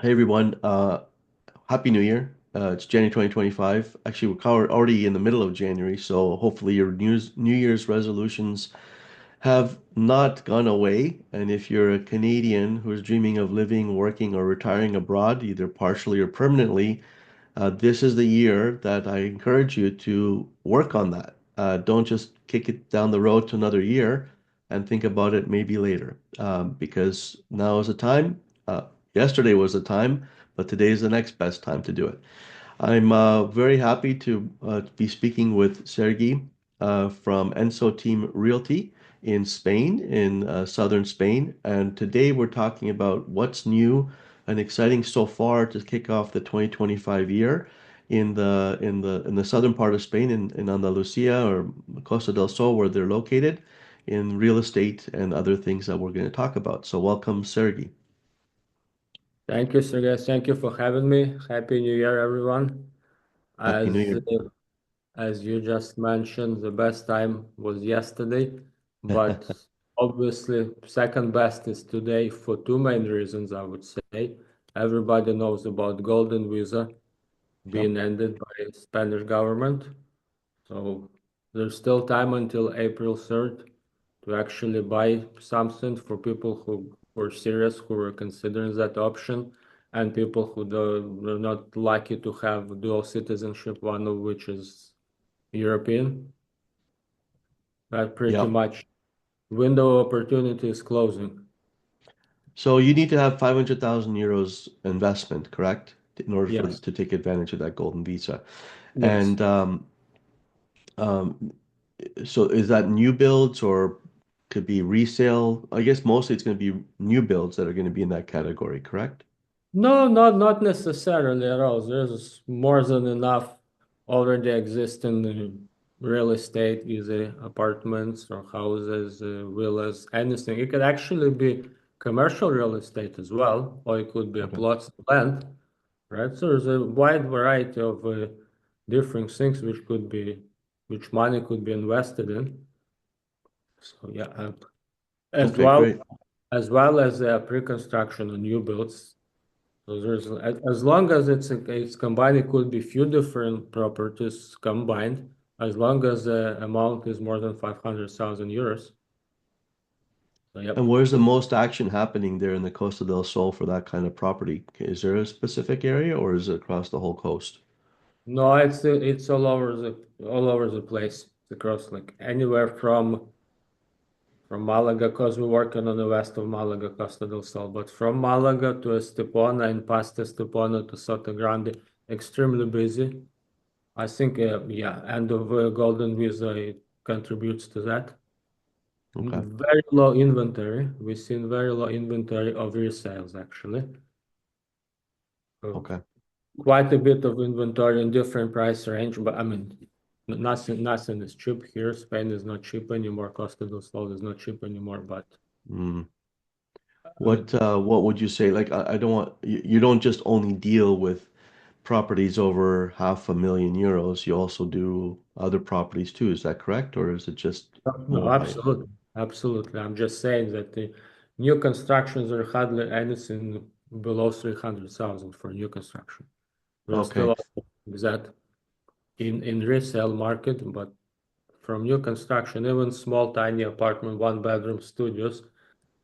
Hey everyone, Happy New Year. It's January 2025. Actually, we're already in the middle of January, so hopefully your New Year's resolutions have not gone away. And if you're a Canadian who's dreaming of living, working, or retiring abroad, either partially or permanently, this is the year that I encourage you to work on that. Don't just kick it down the road to another year and think about it maybe later, because now is the time. Yesterday was the time, but today is the next best time to do it. I'm very happy to be speaking with Sergi from Enso Team Realty in Spain, in southern Spain. And today we're talking about what's new and exciting so far to kick off the 2025 year in the southern part of Spain, in Andalusia or Costa del Sol, where they're located, in real estate and other things that we're going to talk about. So welcome, Sergi. Thank you, Serge. Thank you for having me. Happy New Year, everyone. Happy New As Year. as you just mentioned, the best time was yesterday, but obviously second best is today for two main reasons, I would say. Everybody knows about golden visa Yep. being ended by Spanish government. So there's still time until April 3rd to actually buy something for people who were serious, who were considering that option, and people who are not lucky to have dual citizenship, one of which is European. That pretty Yep. much window of opportunity is closing. So you need to have 500,000 euros investment, correct? In order for Yes, to take advantage of that golden visa. yes. And um, so is that new builds or could be resale? I guess mostly it's going to be new builds that are going to be in that category, correct? No, not necessarily at all. There's more than enough already existing real estate, either apartments or houses, villas, anything. It could actually be commercial real estate as well, or it could be a Okay. plots of land, right? So there's a wide variety of different things which money could be invested in. So yeah, as Okay, well great. as pre-construction and new builds. So there's as long as it's combined, it could be few different properties combined, as long as the amount is more than 500,000 euros. So And yep. where's the most action happening there in the Costa del Sol for that kind of property? Is there a specific area or is it across the whole coast? No, it's all over the place. It's across like anywhere from Malaga, because we're working on the west of Malaga, Costa del Sol, but from Malaga to Estepona and past Estepona to Soto Grande, extremely busy. I think, yeah, end of Golden Visa it contributes to that. Okay. Very low inventory. We've seen very low inventory of resales actually. So Okay. quite a bit of inventory in different price range, but I mean, nothing is cheap here. Spain is not cheap anymore. Costa del Sol is not cheap anymore. But Mm. uh, What would you say? Like I don't want you don't just only deal with properties over half a million euros. You also do other properties too. Is that correct? Or is it just no, more high? absolutely, absolutely. I'm just saying that the new constructions are hardly anything below 300,000 for new construction. We're Okay. still that in resale market, but from new construction, even small tiny apartment, one bedroom studios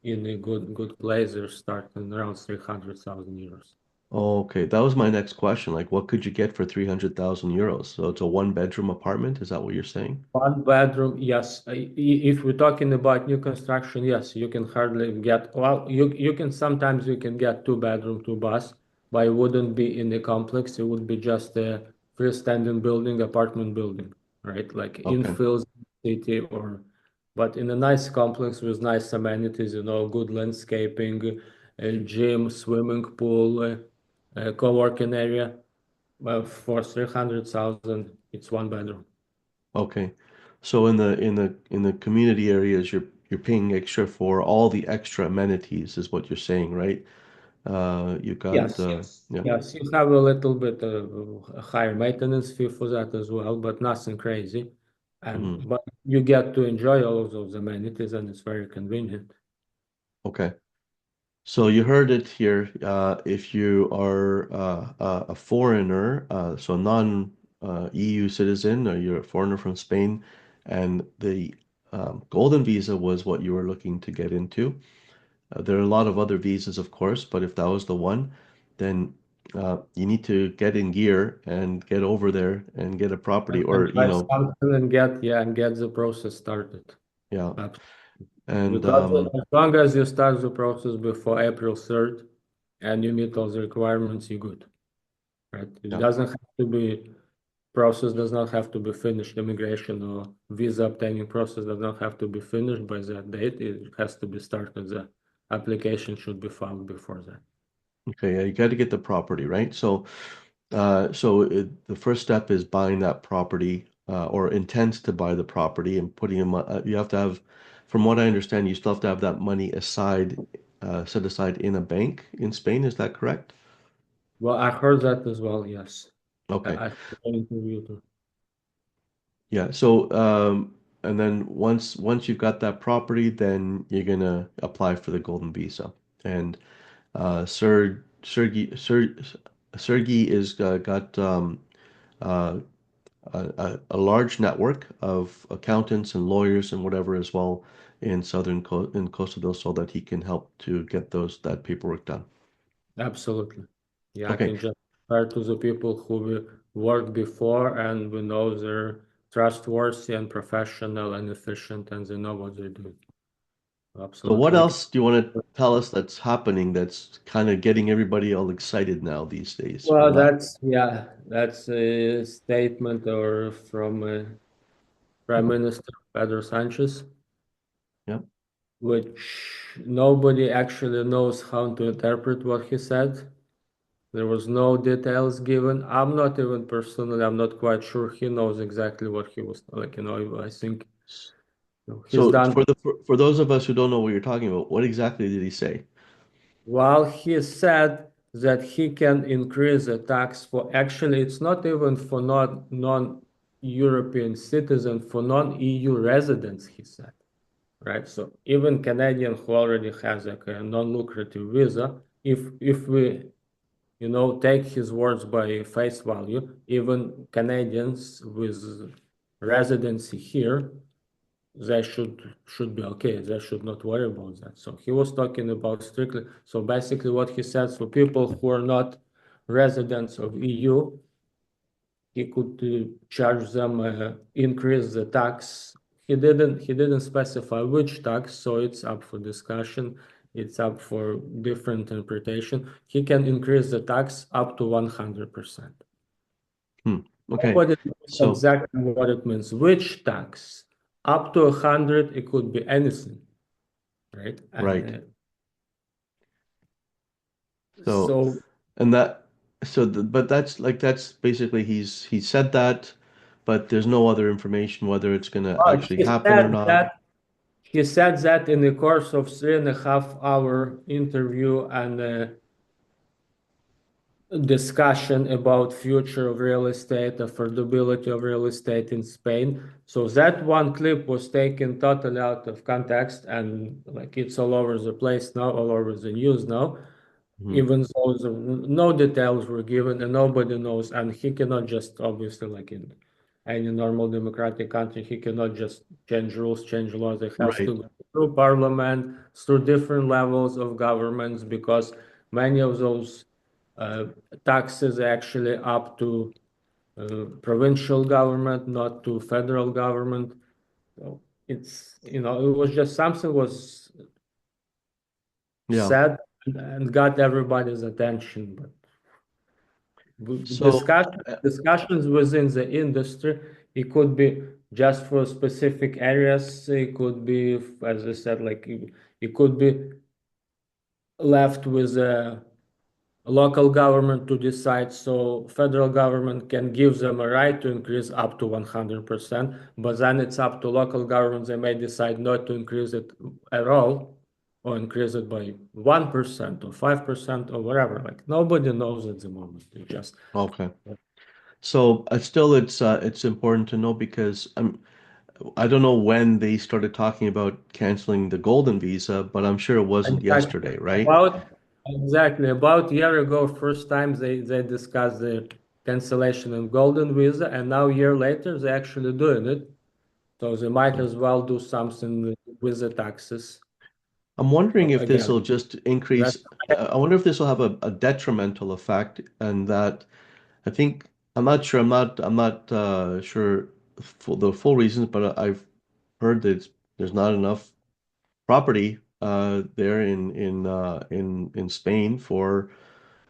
in a good place are starting around 300,000 euros. Okay. That was my next question. Like what could you get for 300,000 euros? So it's a one bedroom apartment. Is that what you're saying? One bedroom, yes. If we're talking about new construction, yes, you can hardly get, well, you can sometimes you can get two bedroom, two baths, but it wouldn't be in the complex. It would be just a freestanding building, apartment building, right? Like Okay. infills city but in a nice complex with nice amenities, good landscaping, a gym, swimming pool, a co-working area. Well, for 300,000, it's one bedroom. Okay. So in the community areas, you're paying extra for all the extra amenities, is what you're saying, right? You got Yes, yes, yeah. yes. You have a little bit of a higher maintenance fee for that as well, but nothing crazy. And Mhm. but you get to enjoy all of those amenities, and it's very convenient. Okay. So you heard it here. If you are a foreigner, so non EU citizen, or you're a foreigner from Spain, and the golden visa was what you were looking to get into. There are a lot of other visas, of course, but if that was the one, then you need to get in gear and get over there and get a property, And or try something and get the process started. yeah, Absolutely. and Because as long as you start the process before April 3rd and you meet all the requirements, you're good, right? It yeah. doesn't have to be process does not have to be finished. Immigration or visa obtaining process does not have to be finished by that date. It has to be started. The application should be filed before that. Okay, yeah, you got to get the property, right? So the first step is buying that property, or intends to buy the property and putting in. You have to have, from what I understand, you still have to have that money aside, set aside in a bank in Spain. Is that correct? Well, I heard that as well. Yes, Okay, I heard an interview too. yeah. So and then once you've got that property, then you're gonna apply for the golden visa. And Sergey is got uh, a large network of accountants and lawyers and whatever as well in in Costa del Sol that he can help to get that paperwork done. Absolutely. Yeah, I Okay, can just refer to the people who we worked before and we know they're trustworthy and professional and efficient and they know what they do. so what Absolutely. We can. else do you want to tell us that's happening that's kind of getting everybody all excited now these days, or Well, not? that's a statement or from Prime Minister Pedro Sanchez, Yep. which nobody actually knows how to interpret what he said. There was no details given. I'm not even personally, I'm not quite sure he knows exactly what he was like, I think he's So done. for those of us who don't know what you're talking about, what exactly did he say? Well, he said that he can increase the tax for actually it's not even for non-European citizens, for non-EU residents, he said. Right? So even Canadian who already has like a non-lucrative visa, if we take his words by face value, even Canadians with residency here, they should be okay. They should not worry about that. So he was talking about strictly. So basically, what he says for people who are not residents of EU, he could charge them increase the tax. He didn't specify which tax, so it's up for discussion. It's up for different interpretation. He can increase the tax up to 100%. Hmm. Okay. Nobody knows So, exactly what it means. Which tax? Up to 100, it could be anything, right? And right. So, so and that, but that's basically he said that, but there's no other information whether it's going to uh, actually he happen or said not. that he said that in the course of 3.5 hour interview and discussion about future of real estate, affordability of real estate in Spain. So that one clip was taken totally out of context and like it's all over the place now, all over the news now, Hmm. even though no details were given and nobody knows, and he cannot just obviously like in any normal democratic country, he cannot just change rules, change laws. It has to Right. go through parliament, through different levels of governments, because many of those uh, taxes actually up to provincial government, not to federal government. So it was just something was Yeah. said and got everybody's attention, but So, discussions within the industry, it could be just for specific areas. It could be, as I said, like it could be left with a local government to decide. So federal government can give them a right to increase up to 100%, but then it's up to local governments. They may decide not to increase it at all, or increase it by 1% or 5% or whatever. Like nobody knows at the moment. It just okay. So, still, it's important to know because I don't know when they started talking about canceling the golden visa, but I'm sure it wasn't Exactly. yesterday, right? About a year ago, first time they discussed the cancellation of golden visa, and now a year later they're actually doing it. So they might So as well do something with the taxes. I'm wondering So if this will again, just increase. that's I wonder if this will have a detrimental effect, and that I think I'm not sure. I'm not sure for the full reasons, but I've heard that there's not enough property there in Spain for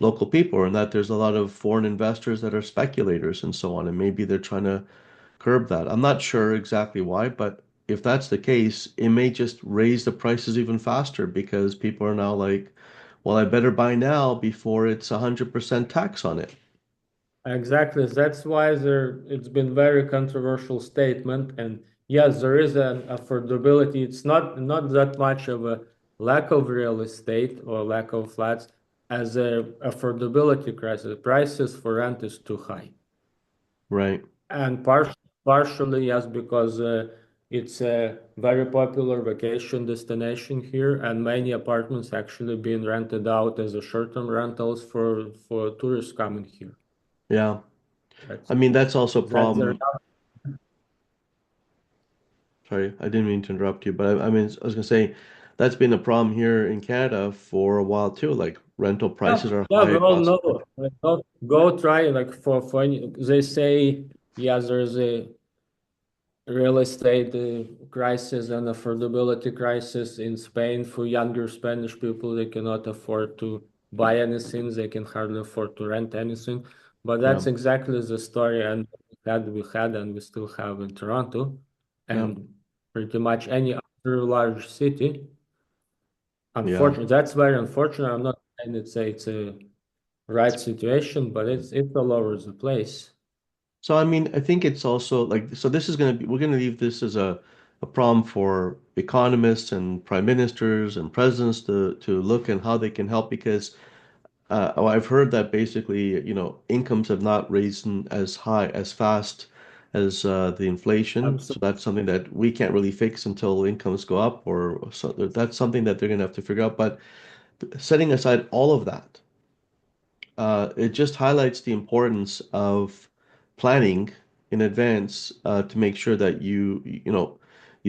local people, and that there's a lot of foreign investors that are speculators and so on, and maybe they're trying to curb that. I'm not sure exactly why, but if that's the case, it may just raise the prices even faster because people are now like, well, I better buy now before it's 100% tax on it. exactly. That's why it's been very controversial statement. And yes, there is an affordability. It's not that much of a lack of real estate or lack of flats as a affordability crisis. Prices for rent is too high. Right. And partially, yes, because it's a very popular vacation destination here, and many apartments actually being rented out as a short-term rentals for tourists coming here. Yeah. That's I mean, that's also a that's their problem. Sorry, I didn't mean to interrupt you, but I mean, I was gonna say that's been a problem here in Canada for a while too. Like rental yeah, prices are yeah, high we all across the know. board. Like, go try like for any, they say yes, there's a real estate crisis and affordability crisis in Spain for younger Spanish people. They cannot afford to buy anything. They can hardly afford to rent anything. But Yeah. that's exactly the story and we had and we still have in Toronto Yeah. and pretty much any other large city. Yeah. Unfortunately, that's very unfortunate. I'm not saying it's a right situation, but it's all over the place. So I mean, I think it's also like so this is going to be we're going to leave this as a problem for economists and prime ministers and presidents to look and how they can help because I've heard that basically, incomes have not risen as high as fast as the inflation. So Absolutely. that's something that we can't really fix until incomes go up or so that's something that they're going to have to figure out. But setting aside all of that, it just highlights the importance of planning in advance to make sure that you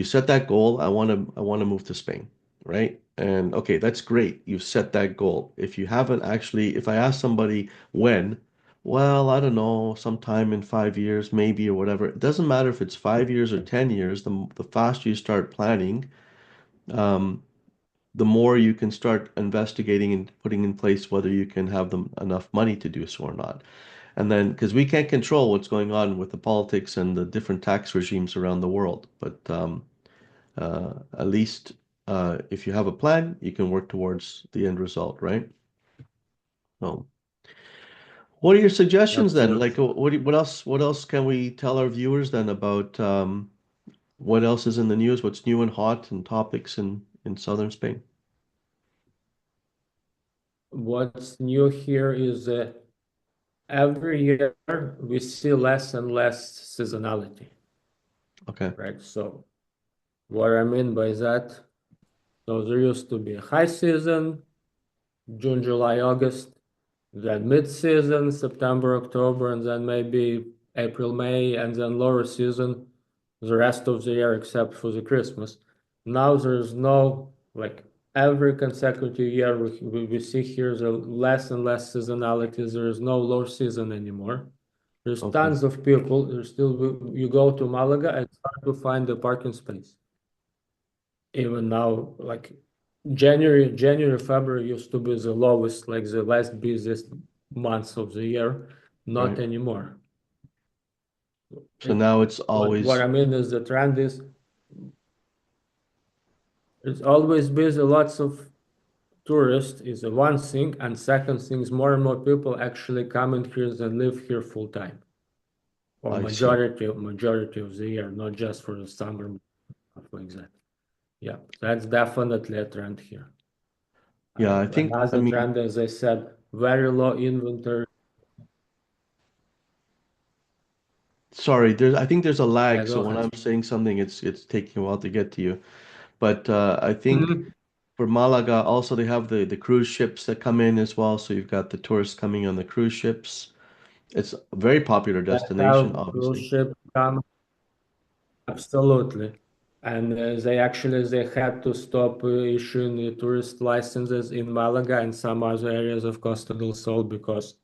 set that goal. I want to move to Spain, right? And okay, that's great. You've set that goal. If you haven't actually, if I ask somebody when, well, I don't know, sometime in 5 years, maybe or whatever. It doesn't matter if it's 5 years or 10 years. The faster you start planning, um, the more you can start investigating and putting in place whether you can have them enough money to do so or not. And then, because we can't control what's going on with the politics and the different tax regimes around the world, but at least if you have a plan, you can work towards the end result, right? So, what are your suggestions then? Like, Absolutely. what else? What else can we tell our viewers then about what else is in the news? What's new and hot and topics in southern Spain? What's new here is every year we see less and less seasonality, Okay, right? So what I mean by that, so there used to be a high season, June, July, August, then mid-season, September, October, and then maybe April, May, and then lower season, the rest of the year except for the Christmas. Now there's no like every consecutive year we see here the less and less seasonality. There is no low season anymore. There's okay, tons of people. There's still you go to Malaga and start to find a parking space. Even now, like January, February used to be the lowest, like the last busiest months of the year. Not right. anymore. So It, now it's what always I mean is the trend is it's always busy. Lots of tourists is the one thing, and second thing is more and more people actually come in here and live here full time, or I see. majority of the year, not just for the summer, stuff like that. Yeah, that's definitely a trend here. Yeah, I think, I Another mean, trend, as I said, very low inventory. Sorry, I think there's a Yeah, lag, go so when ahead. I'm saying something, it's taking a while to get to you. But I think Mhm. for Malaga, also they have the cruise ships that come in as well. So you've got the tourists coming on the cruise ships. It's a very popular They destination, have cruise obviously. ship come, absolutely. And they had to stop issuing tourist licenses in Malaga and some other areas of Costa del Sol because,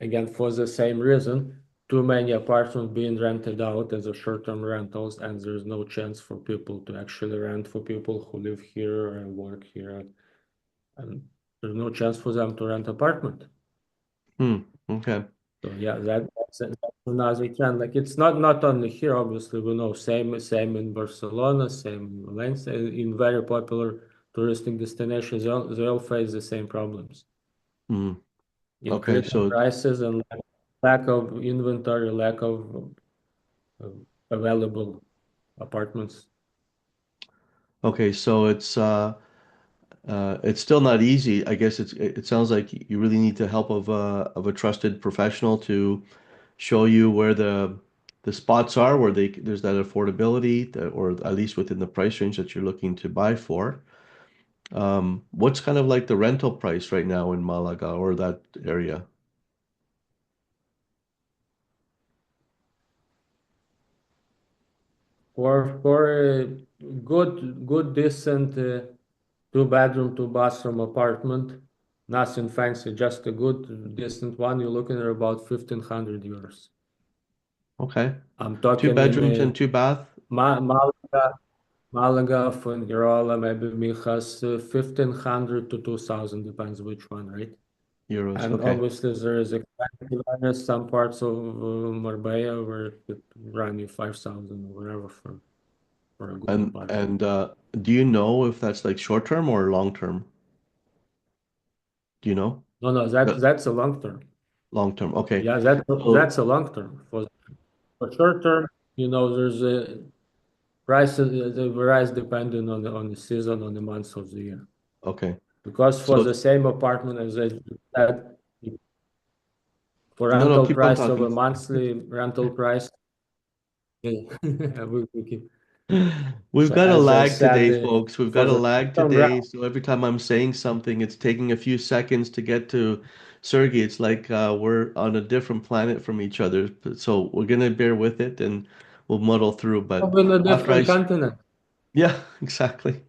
again, for the same reason, too many apartments being rented out as a short-term rentals, and there's no chance for people to actually rent for people who live here and work here, and there's no chance for them to rent apartment. Hmm. Okay. So yeah, that's another trend. Like it's not only here, obviously, we know same in Barcelona, same in Valencia, in very popular touristic destinations, they all face the same problems. Hmm. Okay. Increasing So prices and lack of inventory, lack of uh, available apartments. okay. So it's still not easy. I guess it sounds like you really need the help of a trusted professional to show you where the spots are where there's that affordability or at least within the price range that you're looking to buy for. What's kind of like the rental price right now in Malaga or that area? For a good decent two-bedroom, two-bathroom apartment, nothing fancy, just a good decent one, you're looking at about 1,500 euros. Okay. I'm Two talking in bedrooms and two bath Malaga, Fuengirola, maybe Mijas, 1,500 to 2,000, depends which one, right? euros. And Okay. obviously there is expensive areas, some parts of Marbella where it could run you 5,000 or whatever for a good apartment. And do you know if that's like short term or long term? Do you know? No, no, that's a long term. Long term. Okay. Yeah, that's So a long term. For short term, there's a prices they varies depending on the season, on the months of the year. okay. Because for So the same apartment as I said, for no, rental keep on price of talking. a monthly rental price, we keep. We've So got a as I lag said, today, folks. We've for got a the lag term today. So every time I'm saying something, it's taking a few seconds to get to Sergey. It's like we're on a different planet from each other. So we're gonna bear with it and we'll muddle through. But in a after different continent. yeah, exactly.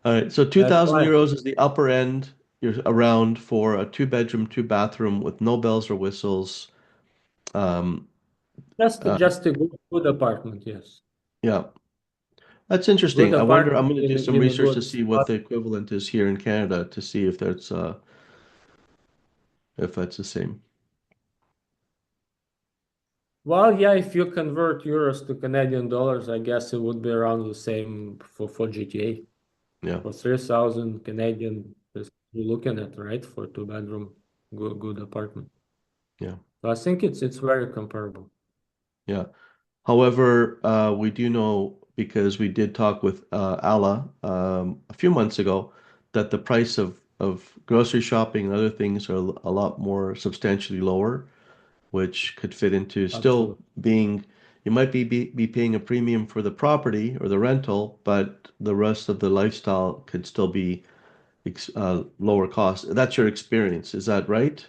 All right. So That's 2,000 why. euros is the upper end. You're around for a two bedroom, two bathroom with no bells or whistles. Um, uh, Just a good apartment, yes. yeah. That's Good interesting. I wonder, I'm apartment going to do some in a research to good see what spot. the equivalent is here in Canada to see if that's the same. Well, yeah, if you convert euros to Canadian dollars, I guess it would be around the same for GTA. Yeah. For 3,000 Canadian, is you're looking at, right? For two-bedroom, good apartment. Yeah. So I think it's very comparable. Yeah. However, we do know because we did talk with Alla a few months ago that the price of grocery shopping and other things are a lot more substantially lower, which could fit into still Absolutely. being, you might be paying a premium for the property or the rental, but the rest of the lifestyle could still be lower cost. That's your experience. Is that right?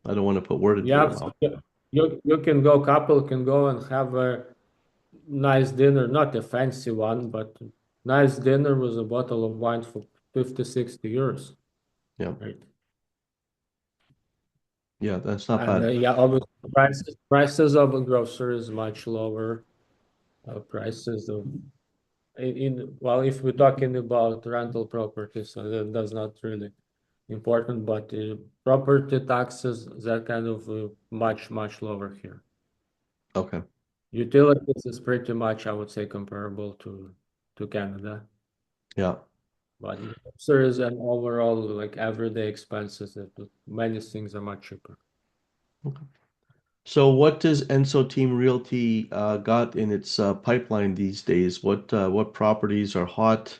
I don't want to put word into Yeah, your so mouth. you can go, couple can go and have a nice dinner, not a fancy one, but nice dinner with a bottle of wine for 50, 60 euros, Yeah. right? Yeah, that's not And bad. yeah, obviously prices of a groceries much lower. Prices of well, if we're talking about rental properties, so that's not really important, but property taxes, that kind of much lower here. Okay. Utilities is pretty much, I would say, comparable to Canada, Yeah. but groceries and overall like everyday expenses, many things are much cheaper. So what does Enso Team Realty got in its pipeline these days? What properties are hot?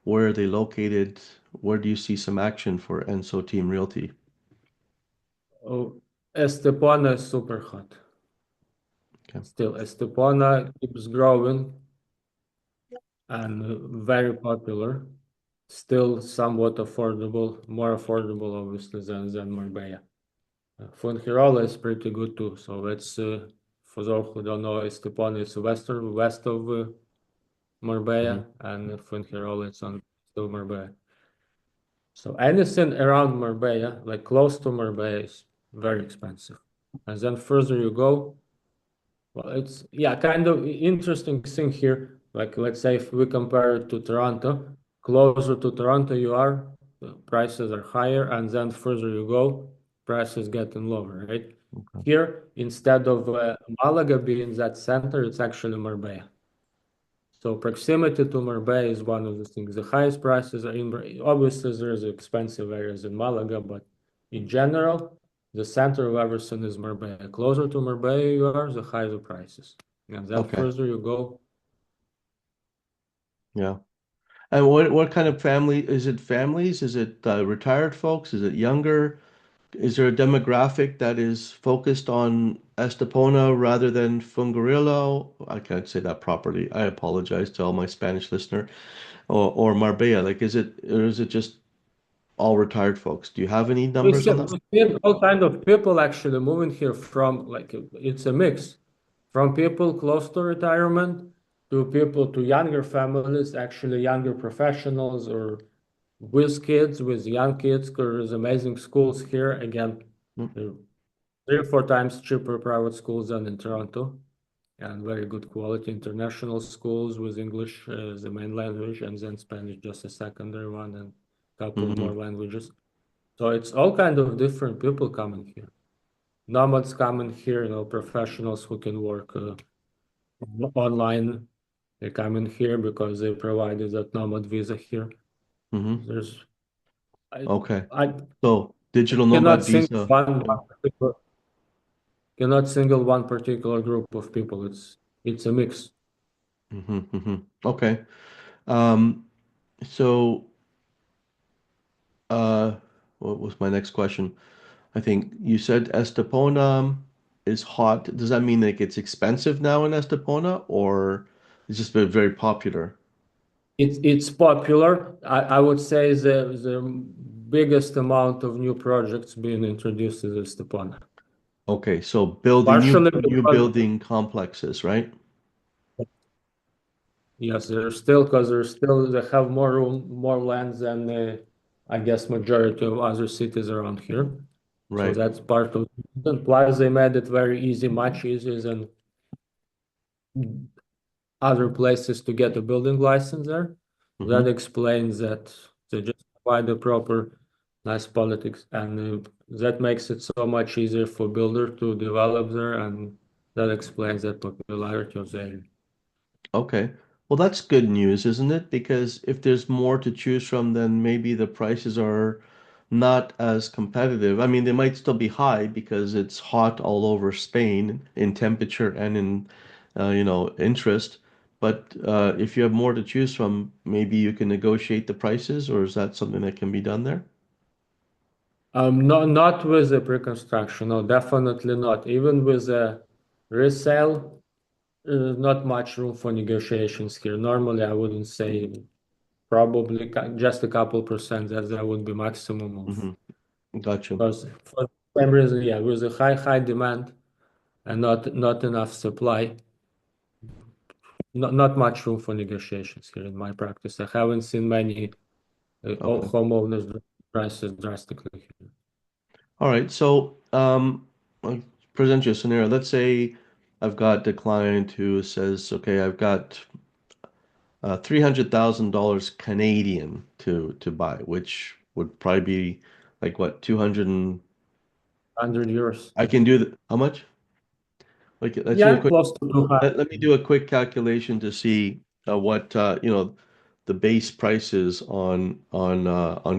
Where are they located? Where do you see some action for Enso Team Realty? Oh, Estepona is super hot. Okay. Still, Estepona keeps growing and very popular. Still somewhat affordable, more affordable obviously than Marbella. Fuengirola is pretty good too. So it's for those who don't know, Estepona is west of Hmm. Marbella, and Fuengirola is on west of Marbella. So anything around Marbella, like close to Marbella, is very expensive. And then further you go, well, it's yeah, kind of interesting thing here. Like let's say if we compare it to Toronto, closer to Toronto you are, the prices are higher, and then further you go, prices getting lower, right? Okay. Here, instead of Malaga being that center, it's actually Marbella. So proximity to Marbella is one of the things. The highest prices are in, obviously there's expensive areas in Malaga, but in general, the center of everything is Marbella. Closer to Marbella you are, the higher the prices. And then Okay. further you go, Yeah. And what kind of family is it? Families? Is it retired folks? Is it younger? Is there a demographic that is focused on Estepona rather than Fungarillo? I can't say that properly. I apologize to all my Spanish listener. Or Marbella. Like, is it just all retired folks? Do you have any numbers on that? we see all kind of people actually moving here from like it's a mix from people close to retirement to people to younger families, actually younger professionals or with kids, with young kids, because there's amazing schools here. Again, Mm, they're 3 or 4 times cheaper private schools than in Toronto, and very good quality international schools with English as the main language, and then Spanish just a secondary one, and a couple mm-hmm, more languages. So it's all kind of different people coming here. Nomads coming here, professionals who can work online. They come in here because they provided that nomad visa here. mm-hmm. There's I Okay. I So digital cannot nomad single visa. Yeah. one particular group of people. It's a mix. Mm-hmm, mm-hmm. Okay. Um, so uh, what was my next question? I think you said Estepona is hot. Does that mean like it's expensive now in Estepona, or it's just been very popular? It's popular. I would say the biggest amount of new projects being introduced is Stepan. Okay, so building Partially new because building complexes, right? yes, there's still they have more room, more land than I guess majority of other cities around here. So Right. that's part of it. Plus they made it very easy, much easier than other places to get a building license there. That Mm-hmm. explains that they just provide the proper nice politics, and that makes it so much easier for builder to develop there, and that explains that popularity of the area. Okay. Well, that's good news, isn't it? Because if there's more to choose from, then maybe the prices are not as competitive. I mean, they might still be high because it's hot all over Spain in temperature and in, interest. But if you have more to choose from, maybe you can negotiate the prices, or is that something that can be done there? Not with the pre-construction, no, definitely not. Even with the resale, not much room for negotiations here. Normally, I wouldn't say probably just a couple percent that would be maximum of Mm-hmm. Gotcha. because for the same reason, yeah, with a high demand and not enough supply, not much room for negotiations here in my practice. I haven't seen many Okay. homeowners drop prices drastically here. All right. So, I'll present you a scenario. Let's say I've got a client who says, okay, I've got $300,000 Canadian to buy, which would probably be like what, 200 and 100 euros. I can do the, how much? Like, let's do a Yeah, quick, close to 200. let me do a quick calculation to see what, the base prices on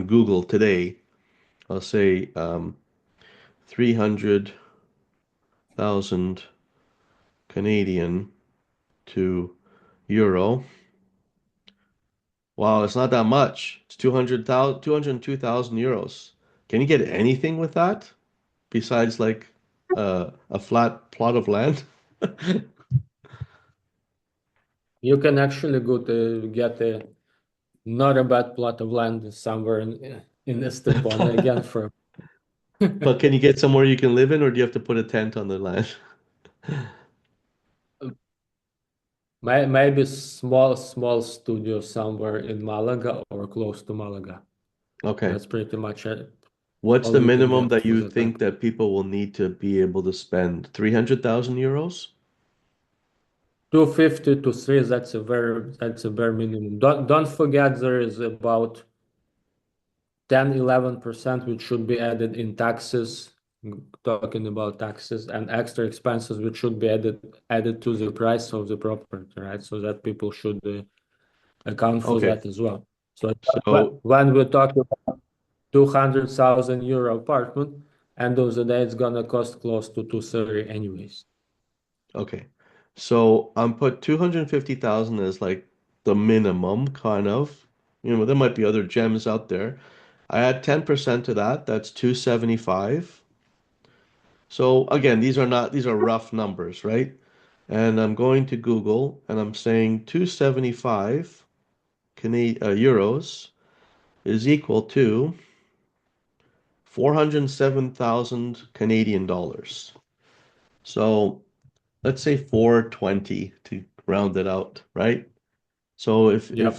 Google today. I'll say 300,000 Canadian to euro. Wow, it's not that much. It's 200,000, 202,000 euros. Can you get anything with that besides like a flat plot of land? You can actually go to get a not a bad plot of land somewhere in Estepona again for But can you get somewhere you can live in, or do you have to put a tent on the land? maybe small studio somewhere in Malaga or close to Malaga. Okay. That's pretty much it. What's All the you can minimum get that for you the time. think that people will need to be able to spend? 300,000 euros? 250 to 3, that's a bare minimum. Don't forget there is about 10-11% which should be added in taxes, talking about taxes and extra expenses which should be added to the price of the property, right? So that people should account for Okay. that as well. So So, when we talk about 200,000 euro apartment, end of the day it's gonna cost close to 230 anyways. okay. So I'm put 250,000 as like the minimum kind of. There might be other gems out there. I add 10% to that, that's 275. So again, these are rough numbers, right? And I'm going to Google and I'm saying 275 euros is equal to 407,000 Canadian dollars. So let's say 420 to round it out, right? So Yep.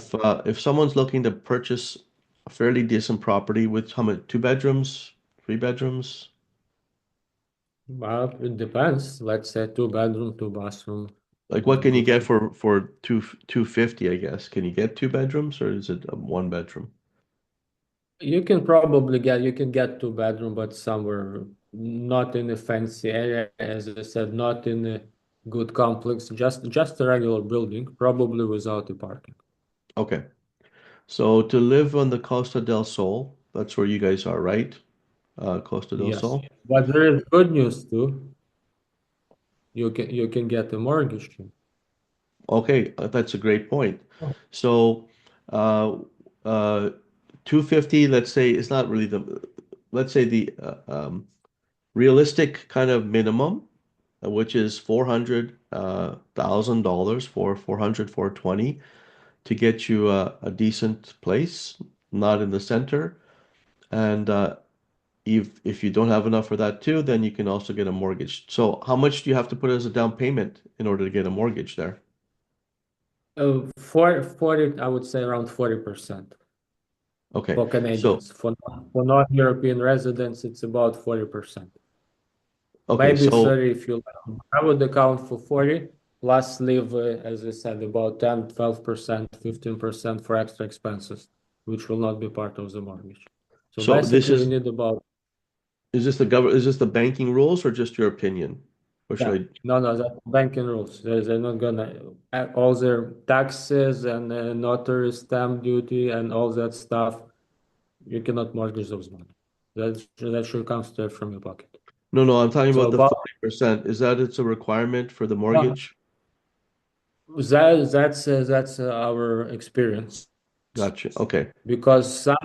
if someone's looking to purchase a fairly decent property with how many, two bedrooms, three bedrooms, Well, it depends. Let's say two bedroom, two bathroom, like what can you good get for. for 250, I guess? Can you get two bedrooms or is it a one bedroom? You can get two bedroom, but somewhere not in a fancy area, as I said, not in a good complex, just a regular building, probably without a parking. Okay. So to live on the Costa del Sol, that's where you guys are, right? Costa del Yes. Sol. But there is good news too. You can get a mortgage too. Okay, that's a great point. So, uh, uh, 250, let's say, is not really let's say the realistic kind of minimum, which is 400 thousand dollars for 420 to get you a decent place, not in the center. And if you don't have enough for that too, then you can also get a mortgage. So, how much do you have to put as a down payment in order to get a mortgage there? 40, I would say around 40% Okay, for so Canadians. For non-European residents, it's about 40%. okay, Maybe so 30 if you like. I would account for 40, plus leave, as I said, about 10, 12%, 15% for extra expenses, which will not be part of the mortgage. So so this basically, you need about, is this the is this the banking rules or just your opinion? Or yeah, should I? no, that's banking rules. They're not gonna, all their taxes and notary stamp duty and all that stuff, you cannot mortgage those money. That should come straight from your pocket. No, no, I'm talking So about the about, 40%. Is that it's a requirement for the no, mortgage? that's our experience. Gotcha. Okay. because some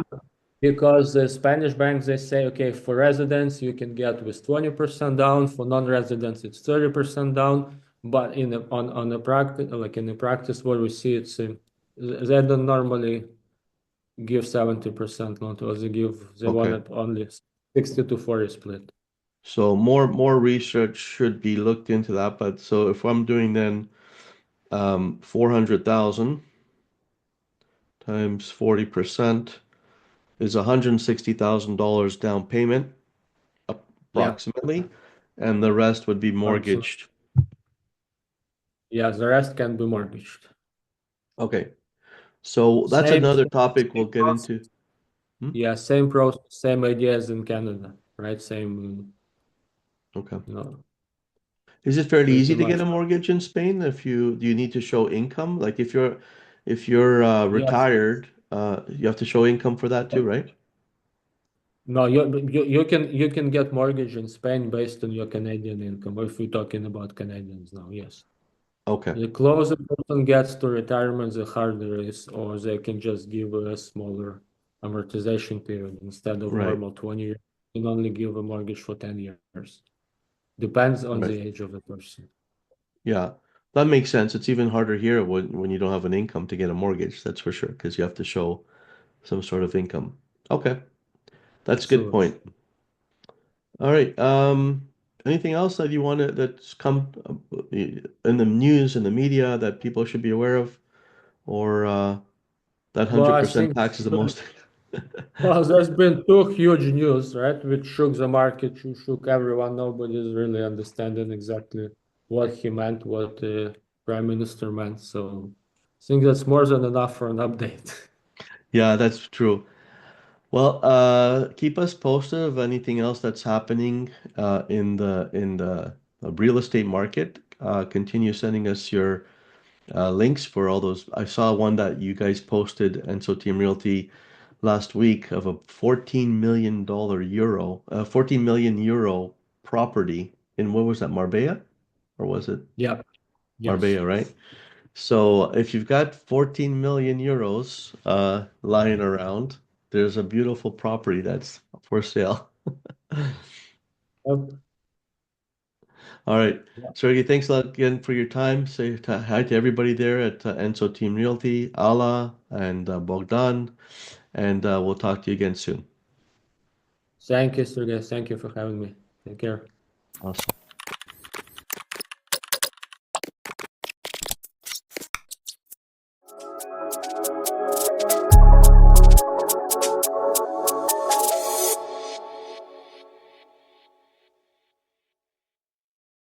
because the Spanish banks they say okay for residents you can get with 20% down, for non-residents it's 30% down, but on a practice, like in the practice what we see, it's they don't normally give 70% loan to us. They want Okay. it only 60 to 40 split. So more research should be looked into that. But so if I'm doing then 400,000 times 40% is $160,000 down payment Yeah, approximately, and the rest would be approximately. mortgaged. Yeah, the rest can be mortgaged. Okay. So that's Same, another topic we'll same get process. into. Hmm? Yeah, same process, same ideas in Canada, right? Same, Okay. you know, Is it fairly pretty easy to get much. a mortgage in Spain? If you do you need to show income? Like if you're Yes. retired, you have to show income for that too, right? No, you can get mortgage in Spain based on your Canadian income. If we're talking about Canadians now, yes. Okay, The closer person gets to retirement, the harder it is, or they can just give a smaller amortization period instead of right, normal 20 years. You can only give a mortgage for 10 years. Depends on right. the age of the person. Yeah, that makes sense. It's even harder here when you don't have an income to get a mortgage. That's for sure, because you have to show some sort of income. Okay, that's a good Absolutely. point. All right. Anything else that you want to that's come in the news and the media that people should be aware of, or that Well, I 100% think tax is the most? well, there's been two huge news, right, which shook the market, shook everyone. Nobody's really understanding exactly what he meant, what the prime minister meant. So I think that's more than enough for an update. Yeah, that's true. Well, keep us posted of anything else that's happening in the real estate market. Continue sending us your links for all those. I saw one that you guys posted, Enso Team Realty, last week of a $14 million euro property in what was that, Marbella? Or was it Yep. Yes. Marbella, right? So if you've got 14 million euros lying around, there's a beautiful property that's for sale. Yep. All right. Yep. Sergey, thanks a lot again for your time. Say hi to everybody there at Enso Team Realty, Ala and Bogdan, and we'll talk to you again soon. Thank you, Sergey. Thank you for having me. Take care. Awesome.